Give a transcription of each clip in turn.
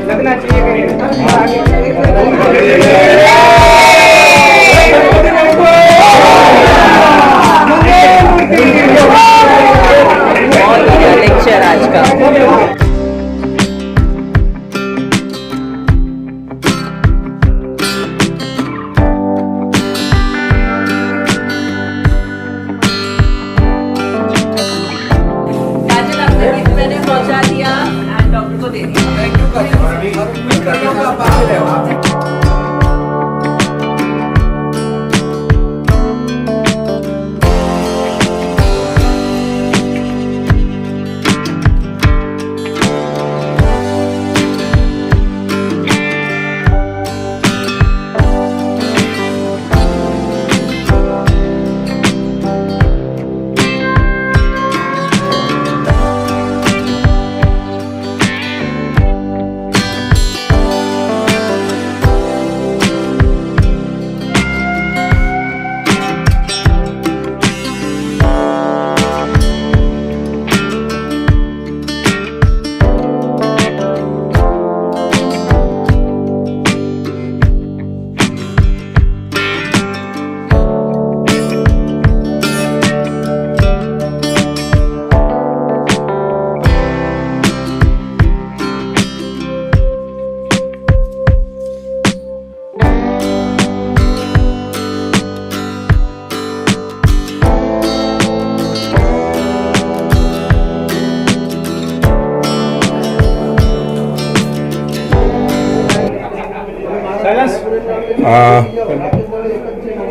लगना चाहिए लेक्चर आज का। मैंने पहुंचा दिया एंड डॉक्टर को दे दिया।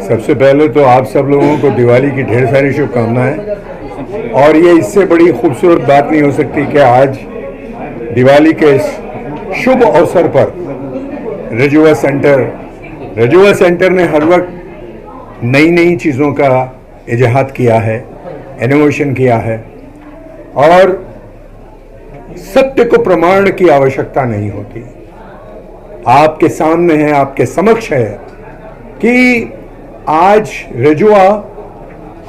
सबसे पहले तो आप सब लोगों को दिवाली की ढेर सारी शुभकामनाएं। और ये इससे बड़ी खूबसूरत बात नहीं हो सकती कि आज दिवाली के इस शुभ अवसर पर रजुआ सेंटर ने हर वक्त नई नई चीज़ों का इजाहाद किया है, इनोवेशन किया है, और सत्य को प्रमाण की आवश्यकता नहीं होती। आपके सामने है, आपके समक्ष है कि आज रजुआ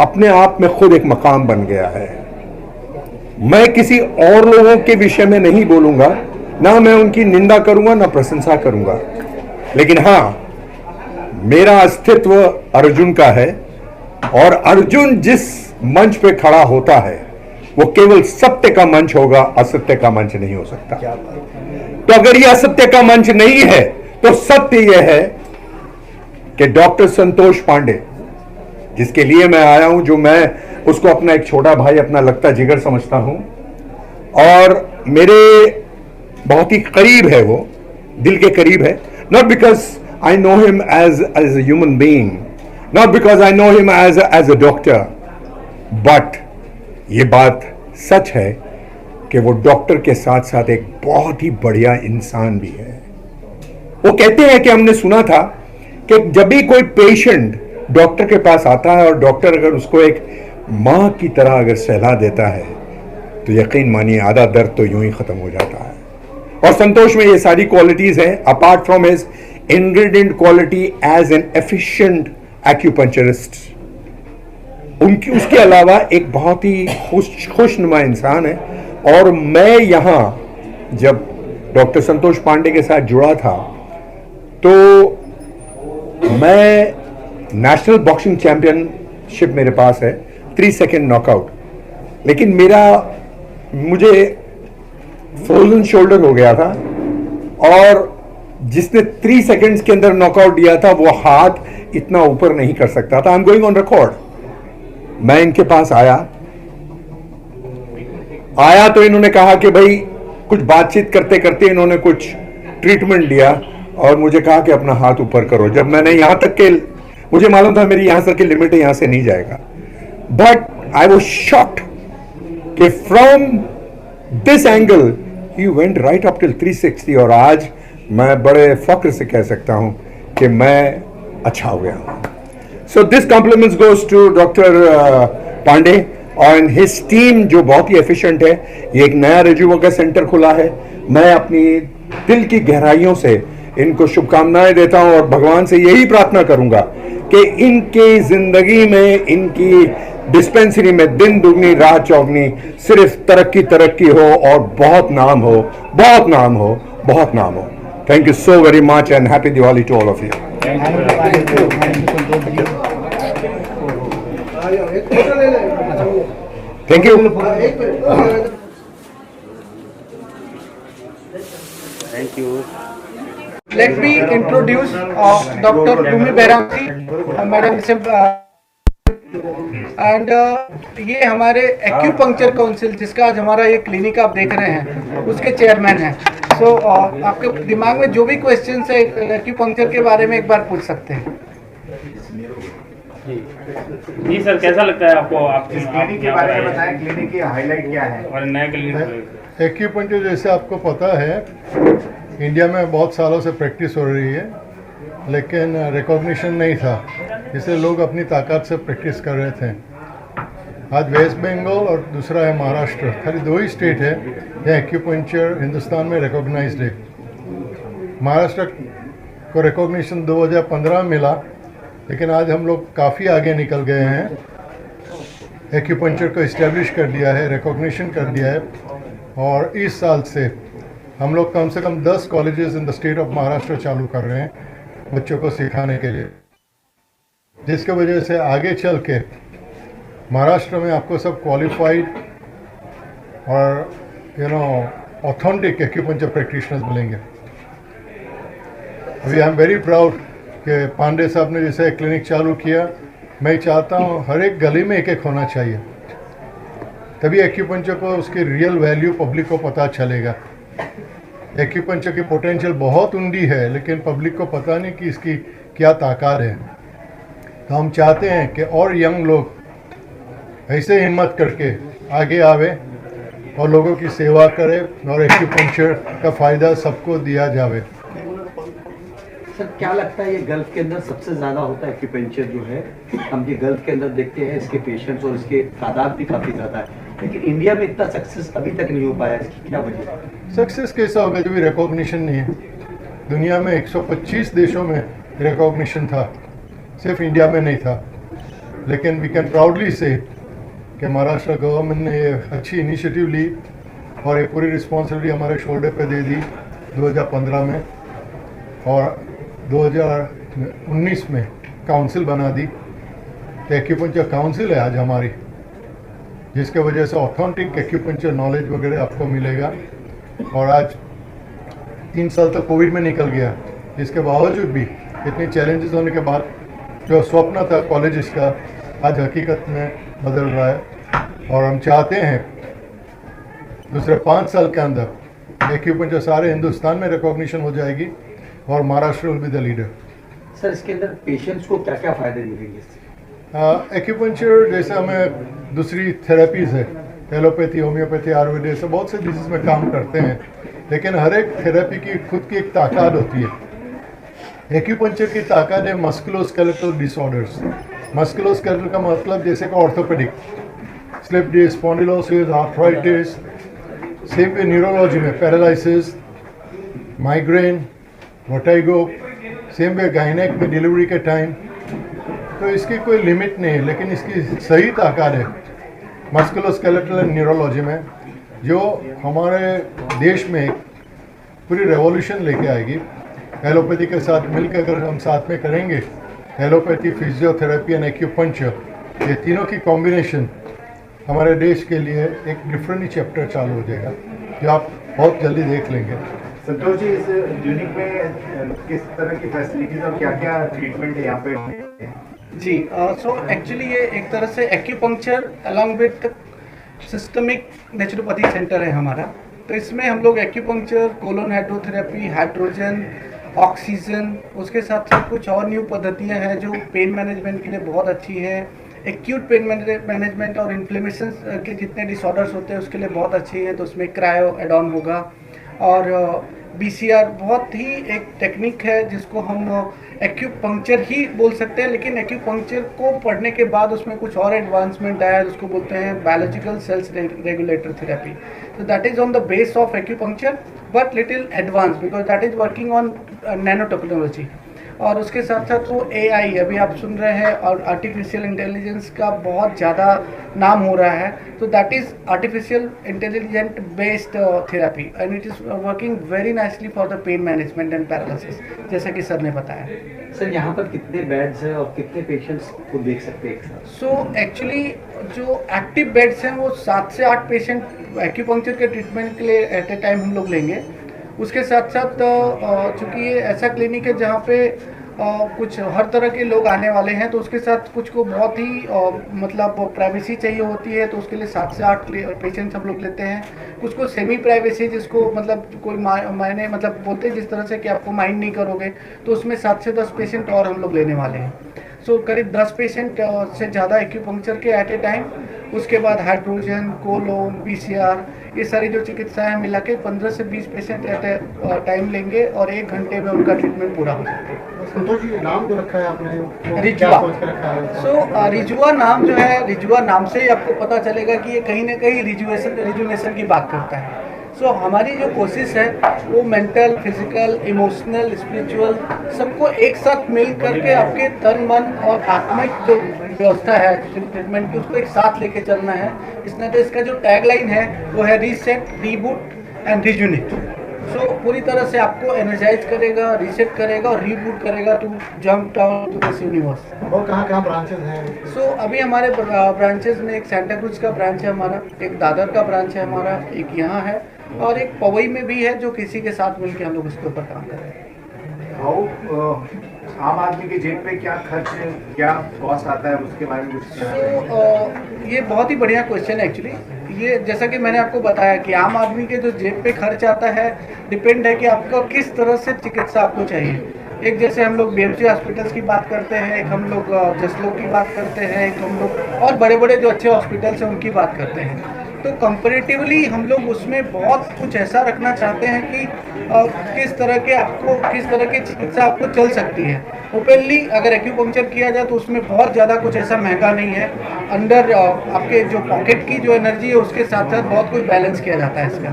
अपने आप में खुद एक मकाम बन गया है। मैं किसी और लोगों के विषय में नहीं बोलूंगा, ना मैं उनकी निंदा करूंगा ना प्रशंसा करूंगा, लेकिन हाँ, मेरा अस्तित्व अर्जुन का है और अर्जुन जिस मंच पे खड़ा होता है वो केवल सत्य का मंच होगा, असत्य का मंच नहीं हो सकता। तो अगर ये असत्य का मंच नहीं है तो सत्य यह है कि डॉक्टर संतोष पांडे, जिसके लिए मैं आया हूं, जो मैं उसको अपना एक छोटा भाई, अपना लगता जिगर समझता हूं और मेरे बहुत ही करीब है, वो दिल के करीब है। Not because I know him as a human being, not because I know him as a doctor, but ये बात सच है कि वो डॉक्टर के साथ साथ एक बहुत ही बढ़िया इंसान भी है। वो कहते हैं कि हमने सुना था कि जब भी कोई पेशेंट डॉक्टर के पास आता है और डॉक्टर अगर उसको एक माँ की तरह अगर सहला देता है तो यकीन मानिए आधा दर्द तो यूं ही खत्म हो जाता है। और संतोष में ये सारी क्वालिटीज हैं, apart from his ingredient quality as an efficient acupuncturist. उनकी उसके अलावा एक बहुत ही खुशनुमा इंसान है। और मैं यहाँ जब डॉक्टर संतोष पांडे के साथ जुड़ा था तो मैं नेशनल बॉक्सिंग चैंपियनशिप मेरे पास है, 3 सेकंड नॉकआउट, लेकिन मुझे फ्रोजन शोल्डर हो गया था और जिसने 3 सेकंड्स के अंदर नॉकआउट दिया था वो हाथ इतना ऊपर नहीं कर सकता था। I am going on record. मैं इनके पास आया तो इन्होंने कहा कि भाई, कुछ बातचीत करते करते इन्होंने कुछ ट्रीटमेंट दिया और मुझे कहा कि अपना हाथ ऊपर करो। जब मैंने यहां तक के, मुझे मालूम था मेरी यहां तक की लिमिट है, यहां से नहीं जाएगा, बट आई वाज शॉक्ड कि from this angle he went right up till 360। और आज मैं बड़े फख्र से कह सकता हूं कि मैं अच्छा हो गया हूं। So this compliments goes to doctor Pandey और हिज टीम जो बहुत ही एफिशिएंट है। ये एक नया रजुआ सेंटर खुला है। मैं अपनी दिल की गहराइयों से इनको शुभकामनाएं देता हूं और भगवान से यही प्रार्थना करूंगा कि इनकी जिंदगी में, इनकी डिस्पेंसरी में दिन दुगनी रात चौगनी, सिर्फ तरक्की तरक्की हो और बहुत नाम हो, बहुत नाम हो, बहुत नाम हो। Thank you so very much and happy Diwali to all of you. Thank you. Thank you. Let me introduce Dr. Rumi Behramji, madam से एंड ये हमारे एक्यूपंक्चर काउंसिल, जिसका आज हमारा ये क्लिनिक आप देख रहे हैं, उसके चेयरमैन हैं। सो आपके दिमाग में जो भी क्वेश्चंस है एक्यूपंक्चर के बारे में एक बार पूछ सकते हैं। जी सर, कैसा लगता है आपको? आप इस क्लिनिक के बारे में बताएं, क्लिनिक की हाईलाइट क्या है और नया क्लिनिक? एक्यूपंक्चर जैसे आपको पता है इंडिया में बहुत सालों से प्रैक्टिस हो रही है, लेकिन रिकॉग्निशन नहीं था, इसलिए लोग अपनी ताकत से प्रैक्टिस कर रहे थे। आज वेस्ट बंगाल और दूसरा है महाराष्ट्र, खाली 2 ही स्टेट है जहाँ एक्यूपंक्चर हिंदुस्तान में रिकॉग्नाइज्ड है। महाराष्ट्र को रिकॉग्निशन 2015 मिला, लेकिन आज हम लोग काफ़ी आगे निकल गए हैं। एक्यूपंक्चर को इस्टेब्लिश कर दिया है, रिकॉग्निशन कर दिया है, और इस साल से हम लोग कम से कम 10 colleges in the state of Maharashtra चालू कर रहे हैं बच्चों को सिखाने के लिए, जिसके वजह से आगे चल के महाराष्ट्र में आपको सब क्वालिफाइड और ऑथेंटिक एक्यूपंक्चर प्रैक्टिशनर्स मिलेंगे। अभी आई एम वेरी प्राउड कि पांडे साहब ने जैसे क्लिनिक चालू किया, मैं चाहता हूँ हर एक गली में एक होना चाहिए, तभी एक्यूपंक्चर को उसकी रियल वैल्यू पब्लिक को पता चलेगा। एक्यूपंक्चर की पोटेंशियल बहुत उंडी है, लेकिन पब्लिक को पता नहीं कि इसकी क्या ताकत है। तो हम चाहते हैं कि और यंग लोग ऐसे हिम्मत करके आगे आवे और लोगों की सेवा करें और एक्यूपंक्चर का फ़ायदा सबको दिया जावे। सर, क्या लगता है ये गल्फ के अंदर सबसे ज़्यादा होता है एक्यूपंक्चर जो है? हम ये गल्फ के अंदर देखते हैं, इसके पेशेंट्स और इसके तादाद भी काफ़ी ज़्यादा है, लेकिन इंडिया में इतना सक्सेस अभी तक नहीं हो पाया। इसकी क्या वजह है? सक्सेस कैसा होगा जब भी रिकॉग्निशन नहीं है? दुनिया में 125 देशों में रिकॉग्निशन था, सिर्फ इंडिया में नहीं था। लेकिन वी कैन प्राउडली से कि महाराष्ट्र गवर्नमेंट ने ये अच्छी इनिशिएटिव ली और ये पूरी रिस्पॉन्सिबिलिटी हमारे शोल्डर पे दे दी 2015 में, और 2019 में काउंसिल बना दी। तो एक्यूपंक्चर काउंसिल है आज हमारी, जिसके वजह से ऑथेंटिक एक्यूपंक्चर नॉलेज वगैरह आपको मिलेगा। और आज 3 साल तक कोविड में निकल गया, इसके बावजूद भी इतने चैलेंजेस होने के बाद जो स्वप्न था कॉलेजेस का आज हकीकत में बदल रहा है। और हम चाहते हैं दूसरे 5 साल के अंदर एक्यूपंक्चर सारे हिंदुस्तान में रिकॉग्निशन हो जाएगी और Maharashtra will be the leader. Sir, इसके अंदर पेशेंट्स को क्या क्या फ़ायदे मिलेंगे इससे? एक्यूपंक्चर जैसे हमें दूसरी थेरेपीज़ है, एलोपैथी, होम्योपैथी, आयुर्वेद, ऐसे बहुत से डिजीज़ में काम करते हैं, लेकिन हर एक थेरेपी की खुद की एक ताकत होती है। एक्यूपंक्चर की ताकत है मस्कुलोस्केलेटल डिसऑर्डर्स। मस्कुलोस्केलेटल का मतलब जैसे कि orthopaedic, slip disc, spondylosis, arthritis, same पे न्यूरोलॉजी में पैरालिसिस, माइग्रेन, वर्टिगो, सेम पे गायनेक में डिलीवरी के टाइम। तो इसकी कोई लिमिट नहीं है, लेकिन इसकी सही ताकत है मस्कुलोस्केलेटल एंड न्यूरोलॉजी में, जो हमारे देश में पूरी रेवोल्यूशन लेके आएगी। एलोपैथी के साथ मिलकर अगर हम साथ में करेंगे, एलोपैथी, फिजियोथेरेपी एंड एक्यूपंक्चर, ये तीनों की कॉम्बिनेशन हमारे देश के लिए एक डिफरेंट ही चैप्टर चालू हो जाएगा, जो आप बहुत जल्दी देख लेंगे। संतोष जी, इस क्लिनिक में किस तरह की फैसिलिटीज और क्या क्या ट्रीटमेंट है यहाँ पे? जी, सो एक्चुअली ये एक तरह से acupuncture along with systemic naturopathy centre है हमारा। तो इसमें हम लोग acupuncture, colon hydrotherapy, hydrogen, oxygen, उसके साथ साथ कुछ और न्यू पद्धतियाँ हैं जो पेन मैनेजमेंट के लिए बहुत अच्छी है। एक्यूट पेन मैनेजमेंट और इन्फ्लेमेशन के जितने डिसऑर्डर्स होते हैं उसके लिए बहुत अच्छी है। तो उसमें क्रायो एड ऑन होगा, और बीसीआर बहुत ही एक टेक्निक है जिसको हम एक्यूपंक्चर ही बोल सकते हैं, लेकिन एक्यूपंक्चर को पढ़ने के बाद उसमें कुछ और एडवांसमेंट आया है, उसको बोलते हैं biological cells regulator therapy. So that is on the base of acupuncture, but little advanced because that is working on nanotechnology. और उसके साथ साथ वो AI अभी आप सुन रहे हैं और आर्टिफिशियल इंटेलिजेंस का बहुत ज़्यादा नाम हो रहा है, तो that is artificial intelligent based therapy and it is working very nicely for the pain management and paralysis, जैसा कि सर ने बताया। सर यहाँ पर कितने बेड्स हैं और कितने पेशेंट्स को देख सकते हैं एक साथ? सो एक्चुअली जो एक्टिव बेड्स हैं वो 7 से 8 पेशेंट एक्यूपंक्चर के ट्रीटमेंट के लिए एट ए टाइम हम लोग लेंगे। उसके साथ साथ चूँकि ये ऐसा क्लिनिक है जहाँ पे कुछ हर तरह के लोग आने वाले हैं, तो उसके साथ कुछ को बहुत ही मतलब प्राइवेसी चाहिए होती है, तो उसके लिए 7 से 8 पेशेंट्स हम लोग लेते हैं। कुछ को सेमी प्राइवेसी, जिसको मतलब कोई मायने मतलब बोलते हैं जिस तरह से कि आपको माइंड नहीं करोगे, तो उसमें 7 से 10 पेशेंट और हम लोग लेने वाले हैं। सो करीब 10 पेशेंट से ज़्यादा एक्यूपंक्चर के एट ए टाइम। उसके बाद हाइड्रोजन, कोलोन, PCR, ये सारी जो चिकित्साएं मिला के 15 से 20 पेशेंट एट ए टाइम लेंगे और 1 घंटे में उनका ट्रीटमेंट पूरा हो जाएगा। संतोष जी, नाम जो रखा है आपने, वो रिजुआ। क्या सोच के रखा है? सो रिजुआ नाम जो है, रिजुआ नाम से ही आपको पता चलेगा कि ये कहीं ना कहीं रिजुनेशन की बात करता है। सो हमारी जो कोशिश है वो मेंटल, फिजिकल, इमोशनल, स्पिरिचुअल सबको एक साथ मिल करके आपके तन, मन और आत्मिक जो व्यवस्था है ट्रीटमेंट की, उसको एक साथ लेके चलना है। इसमें तो इसका जो टैगलाइन है वो है रीसेट, रीबूट एंड रिजुनेट। सो पूरी तरह से आपको एनर्जाइज करेगा, रीसेट करेगा और रीबूट करेगा to jump down to this universe. और कहाँ ब्रांचेस हैं? सो अभी हमारे ब्रांचेस में एक सेंटा क्रूज का ब्रांच है हमारा, एक दादर का ब्रांच है हमारा, एक यहाँ है और एक पवई में भी है, जो किसी के साथ मिलकर हम लोग उसके ऊपर काम कर रहे हैं। आम आदमी के जेब पे क्या खर्च, क्या कॉस्ट आता है, उसके बारे में कुछ? तो ये बहुत ही बढ़िया क्वेश्चन है एक्चुअली। ये जैसा कि मैंने आपको बताया कि आम आदमी के जो जेब पे खर्च आता है, डिपेंड है कि आपको किस तरह से चिकित्सा आपको चाहिए। एक जैसे हम लोग BMC हॉस्पिटल्स की बात करते हैं, एक हम लोग जसलोक की बात करते हैं, एक हम लोग और बड़े बड़े जो अच्छे हॉस्पिटल्स हैं उनकी बात करते हैं। तो कंपैरेटिवली हम लोग उसमें बहुत कुछ ऐसा रखना चाहते हैं कि किस तरह की चिकित्सा आपको चल सकती है। ओपनली अगर एक्यूपंक्चर किया जाए तो उसमें बहुत ज़्यादा कुछ ऐसा महंगा नहीं है। अंडर आपके जो पॉकेट की जो एनर्जी है उसके साथ साथ बहुत कुछ बैलेंस किया जाता है इसका।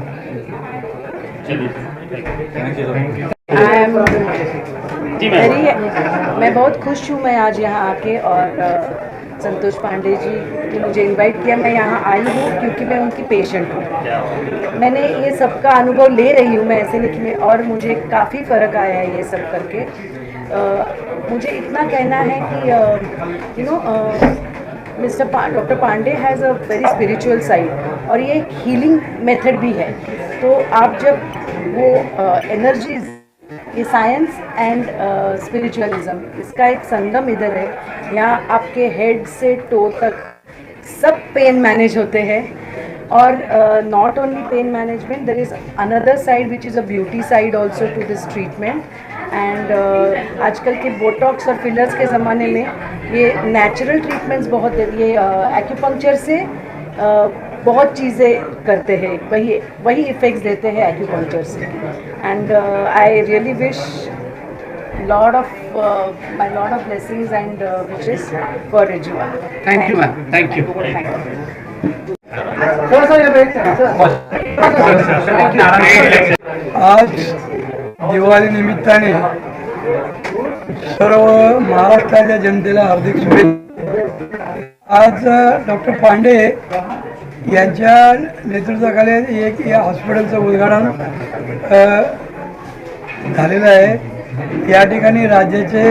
मैं बहुत खुश हूँ, मैं आज यहाँ आके, और संतोष पांडे जी ने मुझे इनवाइट किया। मैं यहाँ आई हूँ क्योंकि मैं उनकी पेशेंट हूँ। मैंने ये सबका अनुभव ले रही हूँ, मैं ऐसे नहीं, और मुझे काफ़ी फ़र्क आया है ये सब करके। मुझे इतना कहना है कि doctor Pandey has a very spiritual side, और ये एक हीलिंग मेथड भी है। तो आप जब वो एनर्जीज, ये साइंस एंड स्पिरिचुअलिज्म, इसका एक संगम इधर है। यहाँ आपके हेड से टो तक सब पेन मैनेज होते हैं, और not only pain management, there is another side which is a beauty side also to this treatment. And आजकल के बोटॉक्स और फिलर्स के ज़माने में ये नेचुरल ट्रीटमेंट्स बहुत, ये एक्यूपंक्चर से बहुत चीज़ें करते हैं, वही इफ़ेक्ट्स देते हैं एक्यूपंक्चर से। And I really wish lot of blessings and wishes for Rijua. Thank you, ma'am. Thank you. आज दिवाळी निमित्ताने सर्व महाराष्ट्राच्या जनतेला हार्दिक शुभेच्छा। आज डॉक्टर पांडे यांच्या नेतृत्वाखाली एक या हॉस्पिटलचं उद्घाटन झालेलं आहे। या ठिकाणी राज्याचे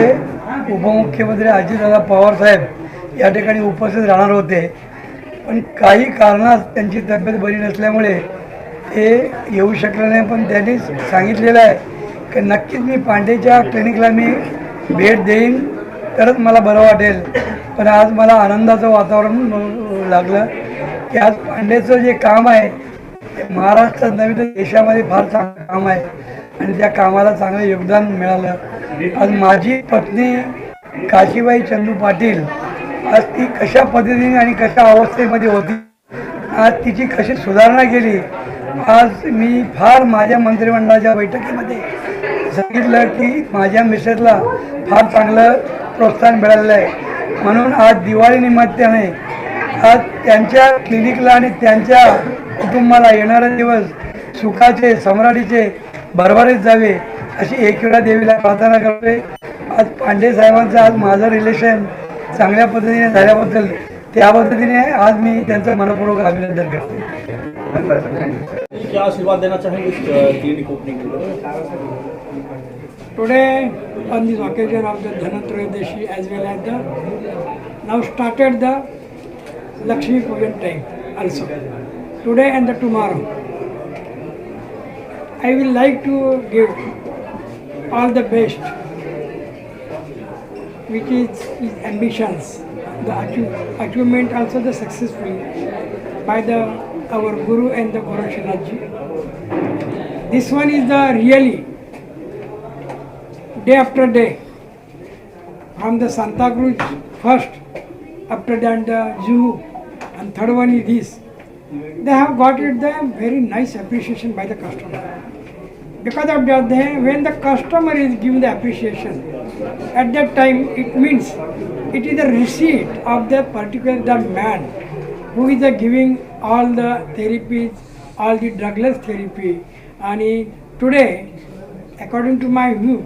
उपमुख्यमंत्री अजितदादा पवार साहेब या ठिकाणी उपस्थित राहणार होते, पण काही कारणास त्यांची तब्येत बरी नसल्यामुळे ते येऊ शकले नाही। पण त्यांनी सांगितलेलं आहे की नक्कीच मी पांडेच्या क्लिनिकला मी भेट देईन, तरच मला बरं वाटेल। पण आज मला आनंदाचं वातावरण लागलं की आज पांडेचं जे काम आहे ते महाराष्ट्रात नव्हे तर देशामध्ये फार चांगलं काम आहे, आणि त्या कामाला चांगलं योगदान मिळालं। आज माझी पत्नी काशीबाई चंदू पाटील, आज ती कशा पद्धतीने आणि कशा अवस्थेमध्ये होती, आज तिची कशी सुधारणा केली। आज मी फार माझ्या मंत्रिमंडळाच्या बैठकीमध्ये सांगितलं की माझ्या मिसेसला फार चांगलं प्रोत्साहन मिळालेलं आहे, म्हणून आज दिवाळी निमित्ताने आज त्यांच्या क्लिनिकला आणि त्यांच्या कुटुंबाला येणारे दिवस सुखाचे, सम्राटीचे, भरभरीत जावे अशी एकविरा देवीला प्रार्थना करते। आज पांडे साहेबांचं आज माझं रिलेशन चांगल्या पद्धतीने झाल्याबद्दल त्या पद्धतीने आज मी त्यांचं मनपूर्वक अभिनंदन करते. क्या आशीर्वाद देना चाहेंगे इस क्लिनिक ओपनिंग के लिए? Today, on this occasion of the Dhanatrayodashi as well as the now started the Lakshmi Pujan time also. Today and the tomorrow, I will like to give all the best, which is his ambitions, the achievement also the successfully by the our Guru and the Gorakshanath ji. This one is the really day after day, from the Santa Cruz first, after that the Juhu, and third one is this. They have got it the very nice appreciation by the customer. Because of that, when the customer is given the appreciation, at that time it means it is a receipt of the particular the man who is giving all the therapies, all the drugless therapy, and today, according to my view,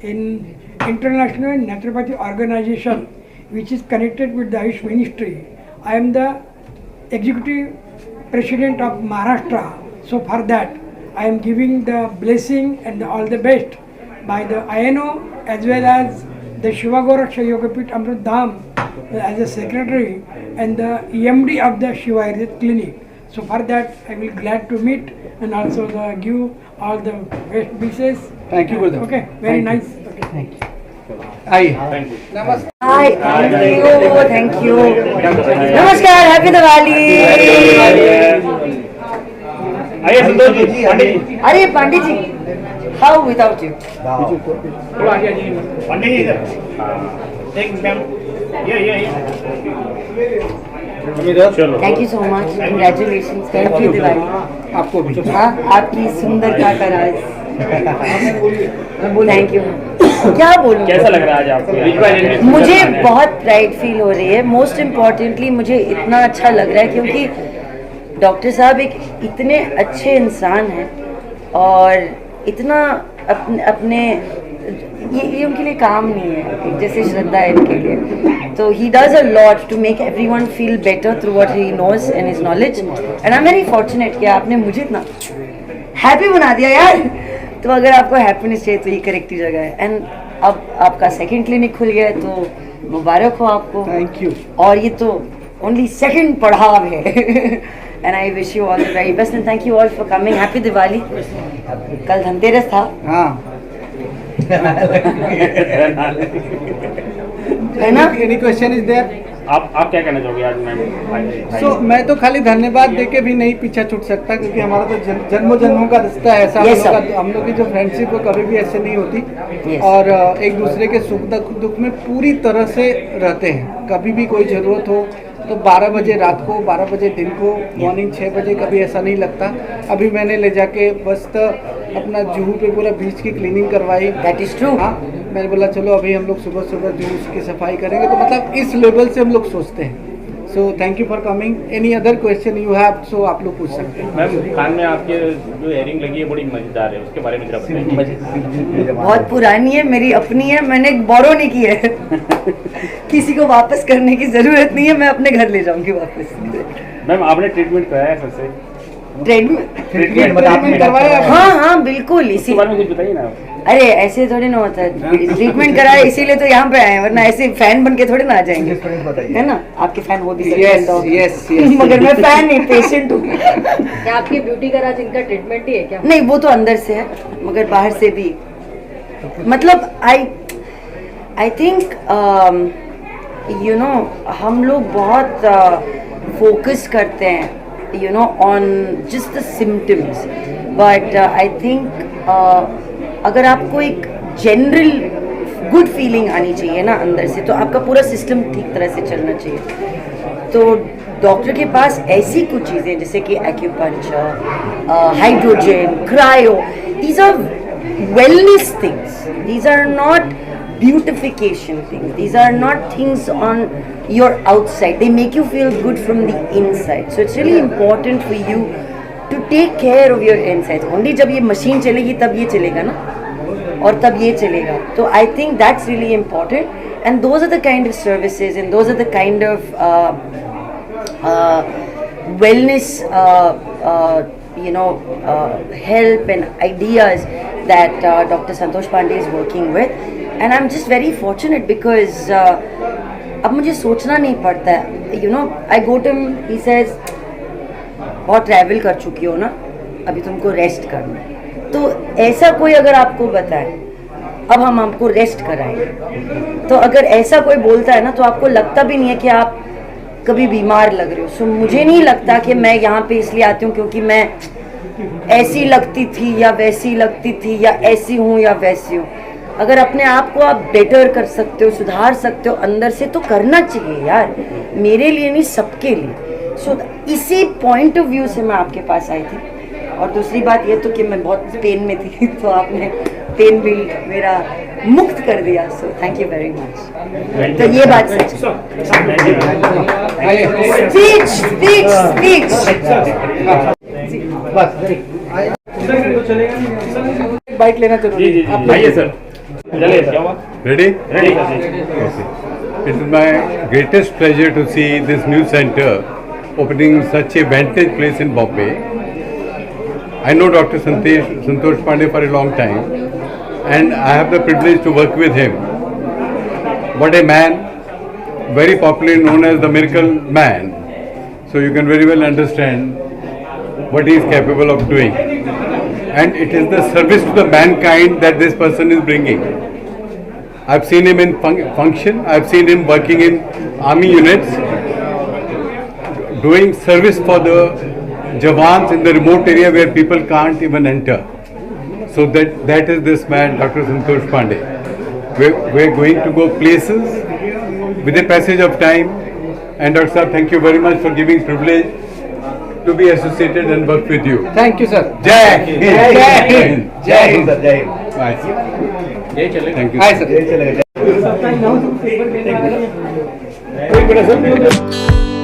in International Naturopathy Organization, which is connected with the Ayush Ministry, I am the Executive President of Maharashtra. So for that, I am giving the blessing and all the best by the INO as well as the Shiva Goraksha Yogapit Amrit Dham as a secretary and the EMD of the Shiva Ayurvedic Clinic. So for that, I will glad to meet and also give all the best wishes. Thank you, Gurudev. Okay, very nice. Okay. Thank you. Aye. Namaste. Hi, thank you. Namaskar, happy Diwali. आइए संतोष जी, पंडित जी. अरे पंडित जी, how without you? थोड़ा आगे आइए. पंडित जी इधर. एक ma'am. ये. चलो. Thank you so much. Congratulations. Happy Diwali. आपको भी. हाँ, आपकी सुंदरता का राज. Thank you. क्या बोलूं? कैसा लग रहा है आज आपको? मुझे बहुत प्राइड फील हो रही है. मोस्ट इम्पॉर्टेंटली मुझे इतना अच्छा लग रहा है क्योंकि डॉक्टर साहब एक इतने अच्छे इंसान हैं और इतना अपने ये उनके लिए काम नहीं है, जैसे श्रद्धा है इनके लिए. तो he does a lot to make everyone feel better through what he knows and his knowledge. And I am very fortunate कि आपने मुझे इतना हैप्पी बना दिया यार. तो अगर आपको हैप्पीनेस चाहिए तो ये करेक्ट ही जगह है. एंड अब आपका सेकंड क्लिनिक खुल गया है तो मुबारक हो आपको. Thank you. और ये तो ओनली सेकंड पड़ाव है. And I wish you all the very best and thank you all for coming. Happy Diwali. कल धनतेरस था. हाँ. है ना? Any question is there? आप क्या कहना चाहोगे आज मैम? So, मैं तो खाली धन्यवाद देके भी नहीं पीछे छूट सकता क्योंकि हमारा तो जन्मों जन्मों का रिश्ता है ऐसा. हम लोग की जो फ्रेंडशिप वो कभी भी ऐसे नहीं होती. और एक दूसरे के सुख दुख में पूरी तरह से रहते हैं. कभी भी कोई ज़रूरत हो तो 12 बजे रात को, 12 बजे दिन को, मॉर्निंग 6 बजे कभी ऐसा नहीं लगता. अभी मैंने ले जाके बस अपना जुहू पे पूरा बीच की क्लीनिंग करवाई. That is true. हाँ, मैंने बोला चलो अभी हम लोग सुबह जुहू की सफाई करेंगे. तो मतलब इस लेवल से हम लोग सोचते हैं. So thank you for coming. Any other question you have so आप लोग पूछ सकते हैं. मैम कान में आपके जो इयरिंग लगी है बड़ी मजेदार है, उसके बारे में जरा बताइए. बहुत पुरानी है, मेरी अपनी है, मैंने बोरो नहीं की है. किसी को वापस करने की जरूरत नहीं है, मैं अपने घर ले जाऊंगी वापस. मैम आपने ट्रीटमेंट कराया है सबसे? ट्रीटमेंट करवाया? हाँ बिल्कुल. इसी बारे में कुछ बताइए ना. अरे ऐसे थोड़ी ना होता है. ट्रीटमेंट कराया इसीलिए तो यहाँ पे आए, वरना ऐसे फैन बन के थोड़े ना आ जाएंगे. है ना? आपके फैन हो भी सकते हैं. यस. मगर मैं फैन नहीं, पेशेंट हूँ. क्या आपके ब्यूटी का राज इनका ट्रीटमेंट ही है क्या? नहीं, वो तो अंदर से है मगर बाहर से भी. मतलब आई थिंक यू नो हम लोग बहुत फोकस करते हैं you know on just the symptoms, but I think अगर आपको एक जनरल गुड फीलिंग आनी चाहिए ना अंदर से, तो आपका पूरा सिस्टम ठीक तरह से चलना चाहिए. तो डॉक्टर के पास ऐसी कुछ चीज़ें जैसे कि acupuncture, hydrogen, cryo, these are wellness things. These are not beautification things. These are not things on your outside. They make you feel good from the inside. So it's really important for you to take care of your insides. Only जब ये machine चलेगी तब ये चलेगा ना. और तब ये चलेगा. तो I think that's really important, and those are the kind of services and those are the kind of wellness help and ideas that Dr. Santosh Pandey is working with, and I'm just very fortunate because अब मुझे सोचना नहीं पड़ता है. I go to him, he says बहुत travel कर चुकी हो ना, अभी तुमको रेस्ट करना है. तो ऐसा कोई अगर आपको बताए अब हम आपको रेस्ट कराएंगे, तो अगर ऐसा कोई बोलता है ना तो आपको लगता भी नहीं है कि आप कभी बीमार लग रहे हो. सो मुझे नहीं लगता कि मैं यहाँ पे इसलिए आती हूँ क्योंकि मैं ऐसी लगती थी या वैसी लगती थी या ऐसी हूँ या वैसी हूँ. अगर अपने आप को आप बेटर कर सकते हो, सुधार सकते हो अंदर से, तो करना चाहिए यार, मेरे लिए नहीं सबके लिए. सो इसी पॉइंट ऑफ व्यू से मैं आपके पास आई थी. और दूसरी बात ये तो कि मैं बहुत पेन में थी, तो आपने पेन भी मेरा मुक्त कर दिया. So thank you very much. तो ये बात सच बाइक लेना जरूरी है. आइए सर, चलिए क्या हुआ? Ready? Ready It is my greatest pleasure to see this new center opening such a vantage place in Bombay. I know Dr. Santosh Pandey for a long time, and I have the privilege to work with him. What a man, very popularly known as the Miracle Man. So you can very well understand what he is capable of doing. And it is the service to the mankind that this person is bringing. I've seen him in function, I've seen him working in army units, doing service for the Jawans in the remote area where people can't even enter. So that is this man, Dr. Santosh Pandey. We're going to go places with the passage of time. And Dr. Sir, thank you very much for giving privilege to be associated and work with you. Thank you sir. Jai Hind. Jai Hind. जय Hind sir, जय Hind. Bye. ये चले Thank you. Hi sir. जय चलेगा. एक minute sir.